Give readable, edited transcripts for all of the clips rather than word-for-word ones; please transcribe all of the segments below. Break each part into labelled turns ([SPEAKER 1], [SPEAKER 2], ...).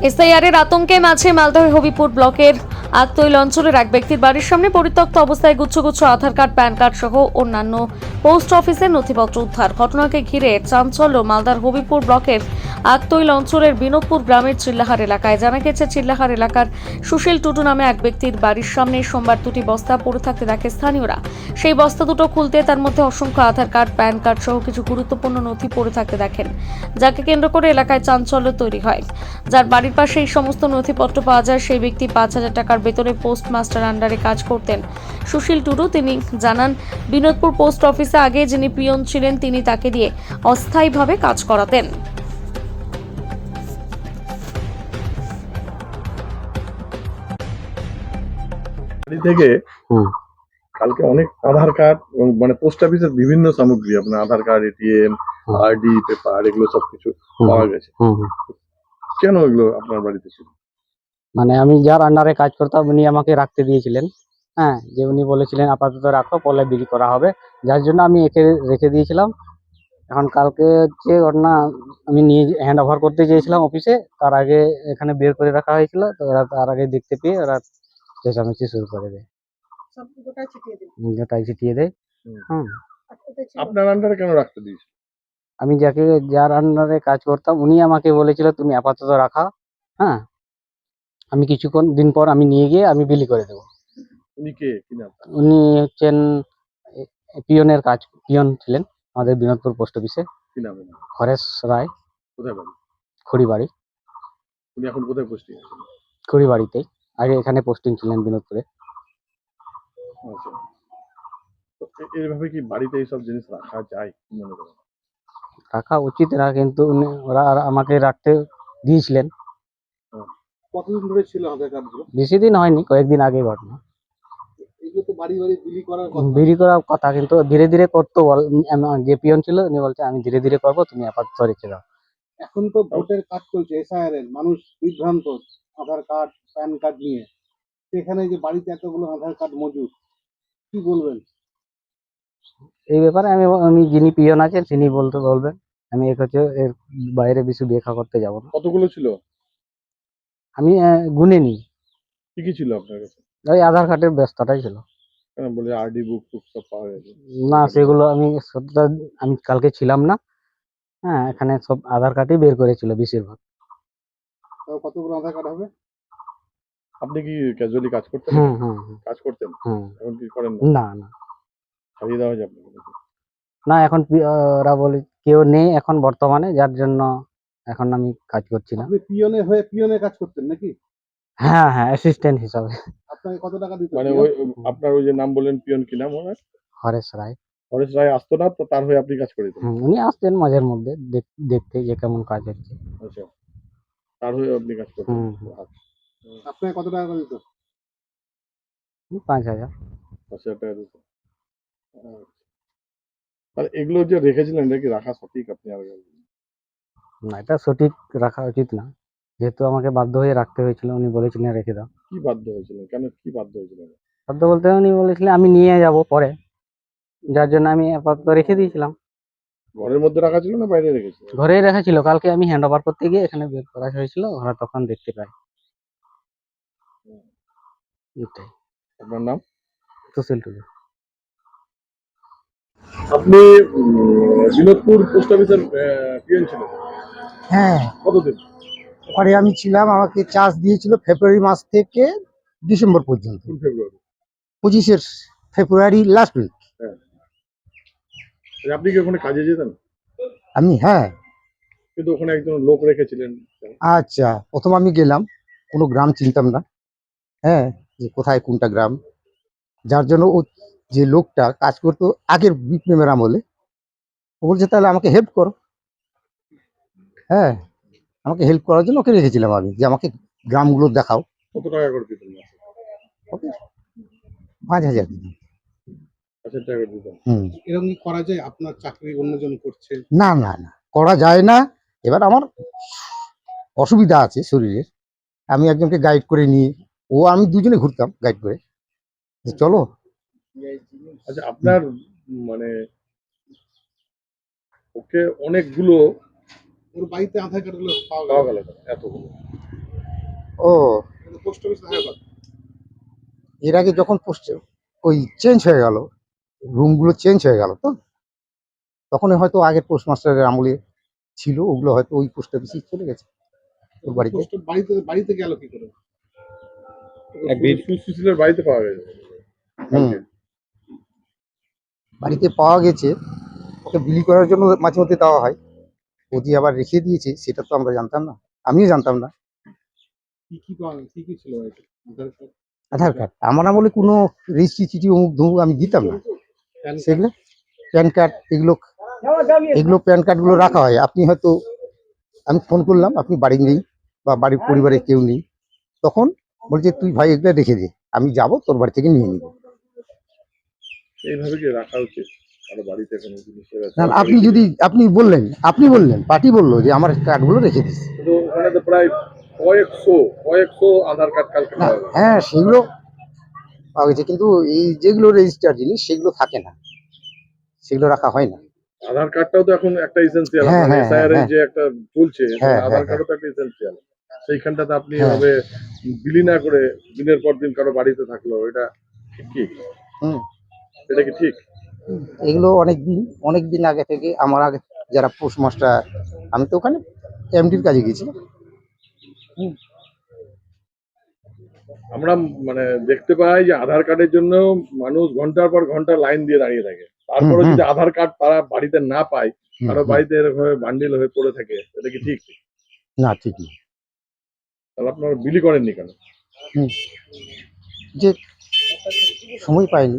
[SPEAKER 1] এসআইআরের আতঙ্কে মাঝে মালদহের হবিপুর ব্লকের আত্মৈল অঞ্চলের এক ব্যক্তির বাড়ির সামনে পরিত্যক্ত অবস্থায় গুচ্ছ গুচ্ছ আধার কার্ড, প্যান কার্ড সহ অন্যান্য পোস্ট অফিসের নথিপত্র উদ্ধার। ঘটনাকে ঘিরে চাঞ্চল্য মালদার হবিপুর ব্লকের আত্মৈল অঞ্চলের বিনোদপুর গ্রামের চিল্লাহার এলাকায়। জানা গেছে, চিল্লাহার এলাকার সুশীল টুডু নামে এক ব্যক্তির বাড়ির সামনে সোমবার দুটি বস্তা পড়ে থাকতে দেখে স্থানীয়রা। সেই বস্তা দুটো খুলতে তার মধ্যে অসংখ্য আধার কার্ড, প্যান কার্ড সহ কিছু গুরুত্বপূর্ণ নথি পড়ে থাকতে দেখেন, যাকে কেন্দ্র করে এলাকায় চাঞ্চল্য তৈরি হয়। যার বাড়ির পাশে এই সমস্ত নথিপত্র পাওয়া যায়, সেই ব্যক্তি 5,000 টাকার বেতনে পোস্টমাস্টার আন্ডারে কাজ করতেন। সুশীল টুডু তিনি জানান, বিনোদপুর পোস্ট অফিসে আগে যিনি পিয়ন ছিলেন তিনি তাকে দিয়ে অস্থায়ীভাবে কাজ করাতেন।
[SPEAKER 2] বাড়ি থেকে
[SPEAKER 3] হুম,
[SPEAKER 2] কালকে অনেক আধার কার্ড এবং মানে পোস্ট অফিসের বিভিন্ন সামগ্রী, আপনার আধার কার্ড, এটিএম,
[SPEAKER 3] হুম,
[SPEAKER 2] আরডি, পেপার, এগুলো সবকিছু
[SPEAKER 3] হুম,
[SPEAKER 2] পাওয়া গেছে।
[SPEAKER 3] হুম, হুম।
[SPEAKER 2] কেন এগুলো আপনার বাড়িতে ছিল?
[SPEAKER 3] মানে আমি যার আন্ডারে কাজ করতাম উনি আমাকে রাখতে দিয়েছিলেন। হ্যাঁ, যে উনি বলেছিলেন আপাতত রাখো, পরে বিক্রি করা হবে, যার জন্য আমি একে রেখে দিয়েছিলাম। এখন কালকে যে ঘটনা, আমি নিয়ে হ্যান্ড ওভার করতে চেয়েছিলাম অফিসে, তার আগে এখানে বের করে রাখা হয়েছিল, তো এরা তার আগে দেখতে পেয়ে ওরা চেঁচামেচি শুরু করে দেয়, গোটাই ছিটিয়ে দেয়।
[SPEAKER 2] হুম।
[SPEAKER 3] হুম।
[SPEAKER 2] আপনার আন্ডারে কেন রাখতে দিয়েছে?
[SPEAKER 3] আমি যার আন্ডারে কাজ করতাম উনি আমাকে বলেছিল তুমি আপাতত রাখা। হ্যাঁ, আমি কিছুক্ষণ দিন পর আমি নিয়ে গিয়ে আমি বিলি করে দেবো।
[SPEAKER 2] উনি কে, কি নাম?
[SPEAKER 3] উনি হচ্ছেন পিয়নের কাজ, পিয়ন ছিলেন আমাদের বিনোদপুর পোস্ট অফিসে।
[SPEAKER 2] কি নাম এনার?
[SPEAKER 3] হরেশ রায়।
[SPEAKER 2] কোথায় বাড়ি?
[SPEAKER 3] খড়িবাড়ি।
[SPEAKER 2] উনি এখন কোথায় পোস্টিং আছেন?
[SPEAKER 3] খড়িবাড়িতেই, আগে এখানে পোস্টিং ছিলেন বিনোদপুরে।
[SPEAKER 2] আচ্ছা, তো এইভাবে কি বাড়িতে এইসব জিনিস রাখা যায় কি মনে করেন?
[SPEAKER 3] রাখা উচিত না, কিন্তু ওরা আর আমাকে রাখতে দিয়েছিলেন।
[SPEAKER 2] হ্যাঁ। কতদিন ধরে ছিল আধার কার্ড গুলো?
[SPEAKER 3] বেশি দিন হয়নি, কয়েকদিন আগেই ঘটনা।
[SPEAKER 2] এগুলো তো বাড়ি বাড়ি বিলি করার
[SPEAKER 3] বিলি করার কথা, কিন্তু ধীরে ধীরে করতো যে পিয়ন ছিল উনি বলছে আমি ধীরে ধীরে করবো, তুমি আপাতত রেখে দাও।
[SPEAKER 4] এখন তো ভোটের কাজ চলছে, এসআইআর এর, মানুষ বিভ্রান্ত আধার কার্ড, প্যান কার্ড নিয়ে। সেখানে যে বাড়িতে এতগুলো আধার কার্ড মজুদ, কি বলবেন?
[SPEAKER 3] এই ব্যাপারে আমি যিনি পিয়ন আছেন তিনি বলবেন। আমি এর বাইরে বেশি ব্যাখ্যা করতে যাব না।
[SPEAKER 2] কতগুলো ছিল?
[SPEAKER 3] আমি গুনিনি।
[SPEAKER 2] কি কি ছিল আপনার কাছে?
[SPEAKER 3] ওই আধার কার্ডের ব্যস্ততাই ছিল।
[SPEAKER 2] কেন বলে আরডি বুক টুক সব পাওয়া গেছে?
[SPEAKER 3] না, সেগুলো আমি সত্যি, আমি কালকে ছিলাম না। হ্যাঁ, এখানে সব আধার কার্ডই বের করেছিল বেশিরভাগ।
[SPEAKER 4] তাও কতগুলো আধার কার্ড হবে?
[SPEAKER 2] আপনি কি ক্যাজুয়ালি কাজ করতেন
[SPEAKER 3] হুম,
[SPEAKER 2] এখানে?
[SPEAKER 3] হুম, হুম,
[SPEAKER 2] কাজ করতেন?
[SPEAKER 3] হুম।
[SPEAKER 2] এখন কি করেন না?
[SPEAKER 3] না, না,
[SPEAKER 2] ছাড়িয়ে দেওয়া হয়েছে আপনাকে নাকি?
[SPEAKER 3] না, এখন ওরা বলে কেউ নেই এখন বর্তমানে, যার জন্য এখন আমি কাজ করছি না।
[SPEAKER 4] আপনি পিয়নের হয়ে পিয়নের কাজ করতেন নাকি?
[SPEAKER 3] হ্যাঁ, হ্যাঁ, অ্যাসিস্ট্যান্ট হিসাবে।
[SPEAKER 4] আপনাকে কত টাকা দিত
[SPEAKER 2] মানে
[SPEAKER 4] পিয়ন?
[SPEAKER 2] ওই আপনার ওই যে নাম বললেন পিয়ন, কি নাম ওনার?
[SPEAKER 3] হরেশ রায়।
[SPEAKER 2] পরেশ রায় আসতো না তো, তার হয়ে আপনি কাজ করে দিতেন?
[SPEAKER 3] উনি আসতেন মাঝের মধ্যে দেখতে যে কেমন কাজ হচ্ছে।
[SPEAKER 2] আচ্ছা, তার হয়ে আপনি কাজ করতেন?
[SPEAKER 3] হুম, হুম।
[SPEAKER 2] আচ্ছা।
[SPEAKER 4] আপনাকে কত টাকা দিত?
[SPEAKER 3] 5,000।
[SPEAKER 2] 5,000 টাকা দিত। আচ্ছা। তাহলে এগুলো যে রেখেছিলেন, এটা কি রাখা সঠিক? আপনি আর
[SPEAKER 3] না, এটা সঠিক রাখা উচিত না, যেহেতু আমাকে বাধ্য হয়ে রাখতে হয়েছিল, উনি বলেছিলেন রেখে দাও।
[SPEAKER 2] কি বাধ্য হয়েছিলেন? কেন কি বাধ্য হয়েছিলেন?
[SPEAKER 3] বাধ্য বলতে উনি বলেছিলেন আমি নিয়ে যাব পরে, যার জন্য আমি আপাতত রেখে দিয়েছিলাম।
[SPEAKER 2] ঘরের মধ্যে রাখা ছিল না বাইরে রেখেছিলেন?
[SPEAKER 3] ঘরেই রাখা ছিল, কালকে আমি হ্যান্ড ওভার করতে গিয়ে এখানে বের করা হয়েছিল, ওরা তখন দেখতে পায়। এটাই।
[SPEAKER 2] আপনার নাম?
[SPEAKER 3] সুশীল টুডু।
[SPEAKER 2] আপনি বিনোদপুর পোস্ট অফিসের পিয়ন ছিলেন
[SPEAKER 5] হ্যাঁ,
[SPEAKER 2] কতদিন?
[SPEAKER 5] ওখানে আমি ছিলাম। আমাকে চার্জ দিয়েছিল ফেব্রুয়ারি মাস থেকে ডিসেম্বর পর্যন্ত।
[SPEAKER 2] কোন ফেব্রুয়ারি?
[SPEAKER 5] 25 ফেব্রুয়ারি লাস্ট উইক।
[SPEAKER 2] হ্যাঁ। আপনি কি ওখানে কাজে যেতেন?
[SPEAKER 5] আমি, হ্যাঁ।
[SPEAKER 2] কিন্তু ওখানে একজন লোক রেখেছিলেন।
[SPEAKER 5] আচ্ছা, প্রথম আমি গেলাম, কোনো গ্রাম চিনতাম না। হ্যাঁ, যে কোথায় কোনটা গ্রাম, যার জন্য ও যে লোকটা কাজ করতো আগের বিপ্লবের আমলে, ও বলছে তাহলে আমাকে হেল্প করো। হ্যাঁ, আমাকে হেল্প করার জন্য ওকে রেখেছিলাম আমি, যে আমাকে গ্রামগুলো দেখাও।
[SPEAKER 2] কত টাকা করে দিতেন মাসে?
[SPEAKER 5] ওকে 5,000 দিন।
[SPEAKER 2] 5,000 টাকা করে দিতেন?
[SPEAKER 5] হুম।
[SPEAKER 4] এরকম কি করা যায়? আপনার চাকরি অন্যজন করছে।
[SPEAKER 5] না, না, না, করা যায় না। এবার আমার অসুবিধা আছে শরীরের, আমি একজনকে গাইড করে নিয়ে, ও আমি দুজনে ঘুরতাম গাইড করে, যে চলো।
[SPEAKER 2] আচ্ছা, আপনার মানে ওকে অনেকগুলো
[SPEAKER 4] ওর বাড়িতে আধার কার্ড গুলো পাওয়া
[SPEAKER 2] পাওয়া
[SPEAKER 4] গেল।
[SPEAKER 2] গেল কেন? এতগুলো
[SPEAKER 5] ও
[SPEAKER 4] পোস্ট অফিস হায়দ্রাবাদ।
[SPEAKER 5] এর আগে যখন পোস্ট ওই চেঞ্জ হয়ে গেল, রুমগুলো চেঞ্জ হয়ে গেল, তো তখনই হয়তো আগের পোস্টমাস্টারের আমলে ছিল, ওগুলো হয়তো ওই পোস্ট অফিসে চলে গেছে ওর বাড়িতে।
[SPEAKER 4] পোস্ট বাড়িতে বাড়িতে গেল কি করে?
[SPEAKER 2] সুশীলের বাড়িতে পাওয়া গেছে
[SPEAKER 5] হুম, বাড়িতে পাওয়া গেছে, ওকে বিলি করার জন্য মাঝে মধ্যে দেওয়া হয়। ও যে আবার রেখে দিয়েছে সেটা তো আমরা জানতাম না, আমিও জানতাম না।
[SPEAKER 4] কি কি ছিল বাড়িতে? আধার কার্ড,
[SPEAKER 5] আধার কার্ড আমার আমলে কোনো রেজিস্ট্রি চিঠি অমুক ধমুক আমি দিতাম না।
[SPEAKER 4] প্যান কার্ড,
[SPEAKER 5] সেগুলো প্যান কার্ড, এগুলো এগুলো প্যান কার্ডগুলো রাখা হয়। আপনি হয়তো, আমি ফোন করলাম, আপনি বাড়ি নেই বা বাড়ির পরিবারে কেউ নেই, তখন বলছে তুই ভাই এগুলো রেখে দে, আমি যাব তোর বাড়ি থেকে নিয়ে নিব।
[SPEAKER 2] এইভাবে কি রাখা উচিত কারো বাড়িতে কোনো জিনিসের
[SPEAKER 5] না, আপনি বললেন পার্টি বললো যে আমার কার্ডগুলো রেখে দিস।
[SPEAKER 2] কিন্তু ওখানে তো প্রায় কয়েকশো আধার কার্ড কালকে
[SPEAKER 5] না,
[SPEAKER 2] পাওয়া গেছে।
[SPEAKER 5] হ্যাঁ সেগুলো পাওয়া গেছে, কিন্তু এই যেগুলো রেজিস্টার জিনিস সেগুলো থাকে না, সেগুলো রাখা হয় না।
[SPEAKER 2] আধার কার্ডটাও তো এখন একটা এসেন্সিয়াল,
[SPEAKER 5] হ্যাঁ,
[SPEAKER 2] আপনার
[SPEAKER 5] হ্যাঁ,
[SPEAKER 2] এসআইআর
[SPEAKER 5] হ্যাঁ,
[SPEAKER 2] যে একটা চলছে,
[SPEAKER 5] হ্যাঁ,
[SPEAKER 2] আধার
[SPEAKER 5] হ্যাঁ,
[SPEAKER 2] কার্ডও তো একটা এসেন্সিয়াল। সেইখানটাতে আপনি
[SPEAKER 5] হ্যাঁ।
[SPEAKER 2] এভাবে বিলি না করে দিনের পর দিন কারো বাড়িতে থাকলো, এটা ঠিক কি?
[SPEAKER 5] হুম,
[SPEAKER 2] এটা কি ঠিক?
[SPEAKER 5] এগুলো অনেক দিন আগে থেকে আমার আগে যারা পোস্টমাস্টার, আমি তো ওখানে এমডির কাজে গেছিলাম।
[SPEAKER 2] আমরা মানে দেখতে পাই যে আধার কার্ডের জন্য মানুষ ঘন্টার পর ঘন্টা লাইন দিয়ে দাঁড়িয়ে থাকে, তারপরে
[SPEAKER 5] হুম,
[SPEAKER 2] যদি আধার কার্ড তারা বাড়িতে না পায়,
[SPEAKER 5] হুম,
[SPEAKER 2] কারো
[SPEAKER 5] হুম।
[SPEAKER 2] বাড়িতে এরকম বান্ডিল হয়ে পড়ে থাকে, এটা কি ঠিক?
[SPEAKER 5] না, ঠিক না।
[SPEAKER 2] তাহলে আপনারা বিলি করেননি কেন?
[SPEAKER 5] হুম, যে সময় পাইনি,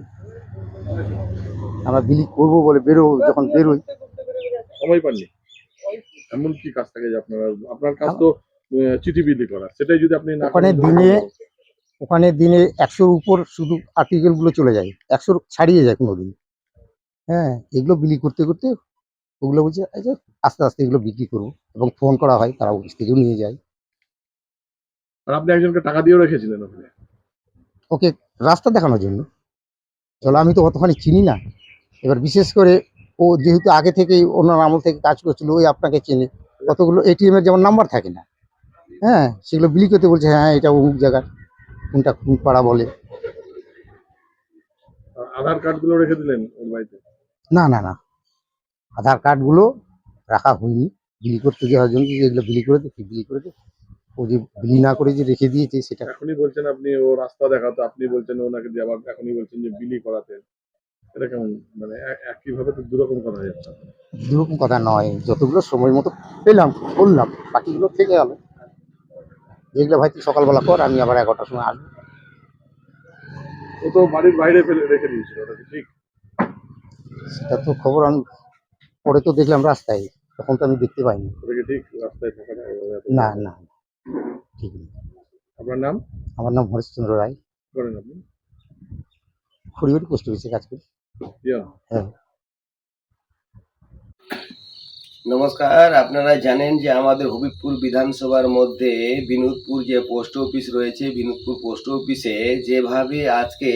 [SPEAKER 5] আমরা বিলি করবো বলে যখন বেরোই,
[SPEAKER 2] সময় পাননি? এমন কি কাজ থাকে যে আপনার কাজ তো চিঠি বিলি করা, সেটাই যদি আপনি না
[SPEAKER 5] ওখানে
[SPEAKER 2] করেন,
[SPEAKER 5] দিনে 100-র উপর শুধু আর্টিকেল গুলো চলে যায়, 100 ছাড়িয়ে যায় কোনোদিন। হ্যাঁ, এগুলো বিলি করতে করতে ওগুলো বলছে আচ্ছা আস্তে আস্তে এগুলো বিক্রি করবো, এবং ফোন করা হয়, তারা অফিস থেকেও নিয়ে যায়।
[SPEAKER 2] আর আপনি একজনকে টাকা দিয়েও রেখেছিলেন ওখানে।
[SPEAKER 5] ওকে রাস্তা দেখানোর জন্য। চলো, আমি তো অতখানি চিনি না, এবার বিশেষ করে ও যেহেতু আগে থেকেই ওনার আমল থেকে কাজ করছিল, ওই আপনাকে চেনে, কতগুলো এটিএম এর যেমন নাম্বার থাকে না, হ্যাঁ সেগুলো বিলি করতে বলছে, হ্যাঁ এটা অমুক জায়গার, কোনটা কোন পাড়া বলে।
[SPEAKER 2] আর আধার কার্ড গুলো রেখে দিলেন ওর বাড়িতে।
[SPEAKER 5] না, না, না, আধার কার্ডগুলো রাখা হয়নি, বিলি করতে যাওয়ার জন্য যেগুলো বিলি করে দে, ও যে বিলি না করে যে রেখে দিয়েছে সেটা
[SPEAKER 2] এখনই বলছেন আপনি ও রাস্তা দেখাতো, আপনি বলছেন ওনাকে দিয়ে, আবার এখনই বলছেন যে বিলি করাতে, এটা কেমন? মানে একইভাবে তো দুরকম কথা হয়ে যাচ্ছে।
[SPEAKER 5] দুরকম কথা নয়। যতগুলো সময় মতো পেলাম বললাম, বাকিগুলো থেকে গেল, যেগুলো ভাই তুই সকালবেলা কর, আমি আবার 11টার সময় আসবো।
[SPEAKER 2] ও তো বাড়ির বাইরে ফেলে রেখে দিয়েছিল, ওটা কি ঠিক?
[SPEAKER 5] সেটা তো খবর আমি পরে তো দেখলাম রাস্তায়, তখন তো আমি দেখতে পাইনি।
[SPEAKER 2] ওটা কি ঠিক রাস্তায় থাকাটা?
[SPEAKER 5] না, না, ঠিক নেই।
[SPEAKER 2] আপনার নাম?
[SPEAKER 5] আমার নাম হরিশচন্দ্র রায়,
[SPEAKER 2] করেন আপনি?
[SPEAKER 5] খড়িবাড়ি পোস্ট অফিসে কাজ করি।
[SPEAKER 2] ইয়া।
[SPEAKER 5] হ্যাঁ।
[SPEAKER 6] নমস্কার, আপনারা জানেন যে আমাদের হবিবপুর বিধানসভার মধ্যে বিনোদপুর যে পোস্ট অফিস রয়েছে, বিনোদপুর পোস্ট অফিসে যেভাবে আজকে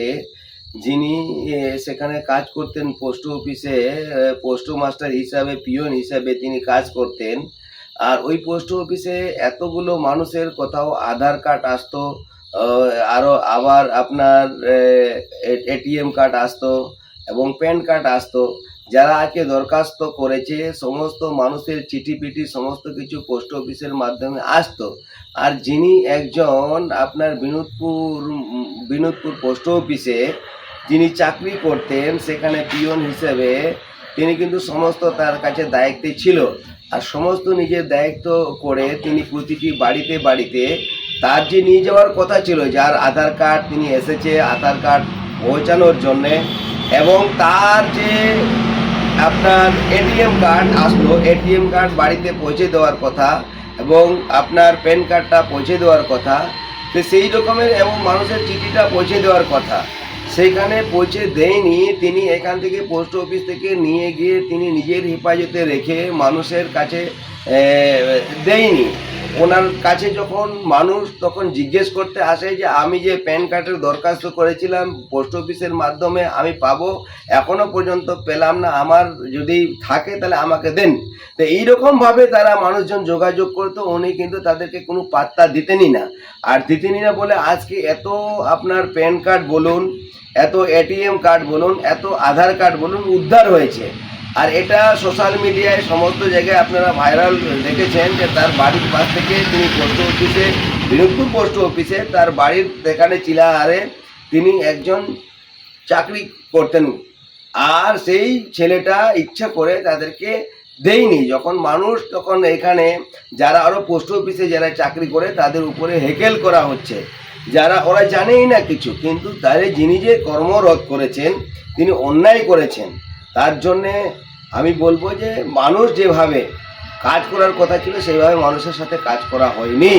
[SPEAKER 6] যিনি সেখানে কাজ করতেন পোস্ট অফিসে, পোস্ট মাস্টার হিসাবে, পিয়ন হিসাবে তিনি কাজ করতেন। আর ওই পোস্ট অফিসে এতগুলো মানুষের কোথাও আধার কার্ড আসতো, আরও আবার আপনার এটিএম কার্ড আসতো এবং প্যান কার্ড আসতো। যারা আজকে দরখাস্ত করেছে সমস্ত মানুষের চিঠিপিটি সমস্ত কিছু পোস্ট অফিসের মাধ্যমে আসতো। আর যিনি একজন আপনার বিনোদপুর পোস্ট অফিসে যিনি চাকরি করতেন সেখানে পিয়ন হিসেবে, তিনি কিন্তু সমস্ত তার কাছে দায়িত্বে ছিল। আর সমস্ত নিজের দায়িত্ব করে তিনি প্রতিটি বাড়িতে বাড়িতে তার যে নিয়ে যাওয়ার কথা ছিল, যার আধার কার্ড তিনি এসেছে আধার কার্ড পৌঁছানোর জন্যে, এবং তার যে আপনার এটিএম কার্ড আসলো, এটিএম কার্ড বাড়িতে পৌঁছে দেওয়ার কথা এবং আপনার প্যান কার্ডটা পৌঁছে দেওয়ার কথা, তো সেই রকমের এবং মানুষের চিঠিটা পৌঁছে দেওয়ার কথা, সেইখানে পৌঁছে দেয়নি। তিনি এখান থেকে পোস্ট অফিস থেকে নিয়ে গিয়ে তিনি নিজের হেফাজতে রেখে মানুষের কাছে দেয়নি। ওনার কাছে যখন মানুষ তখন জিজ্ঞেস করতে আসে যে আমি যে প্যান কার্ডের দরখাস্ত করেছিলাম পোস্ট অফিসের মাধ্যমে আমি পাবো, এখনো পর্যন্ত পেলাম না, আমার যদি থাকে তাহলে আমাকে দেন। তো এইরকমভাবে তারা মানুষজন যোগাযোগ করতো, উনি কিন্তু তাদেরকে কোনো পাত্তা দিতেনই না। আর দিতেনই না বলে আজকে এত আপনার প্যান কার্ড বলুন, এত এটিএম কার্ড বলুন, এত আধার কার্ড বলুন উদ্ধার হয়েছে। আর এটা সোশ্যাল মিডিয়ায় সমস্ত জায়গায় আপনারা ভাইরাল দেখেছেন যে তার বাড়ির পাশ থেকে তিনি পোস্ট অফিসে, বিনোদপুর পোস্ট অফিসে তার বাড়ির এখানে চিলাহারে তিনি একজন চাকরি করতেন। আর সেই ছেলেটা ইচ্ছা করে তাদেরকে দেয়নি। যখন মানুষ তখন এখানে যারা আরও পোস্ট অফিসে যারা চাকরি করে তাদের উপরে হেকেল করা হচ্ছে, যারা ওরা জানেই না কিছু, কিন্তু তাহলে যিনি যে কর্মরত করেছেন তিনি অন্যায় করেছেন। তার জন্যে আমি বলবো যে মানুষ যেভাবে কাজ করার কথা ছিল সেইভাবে মানুষের সাথে কাজ করা হয়নি।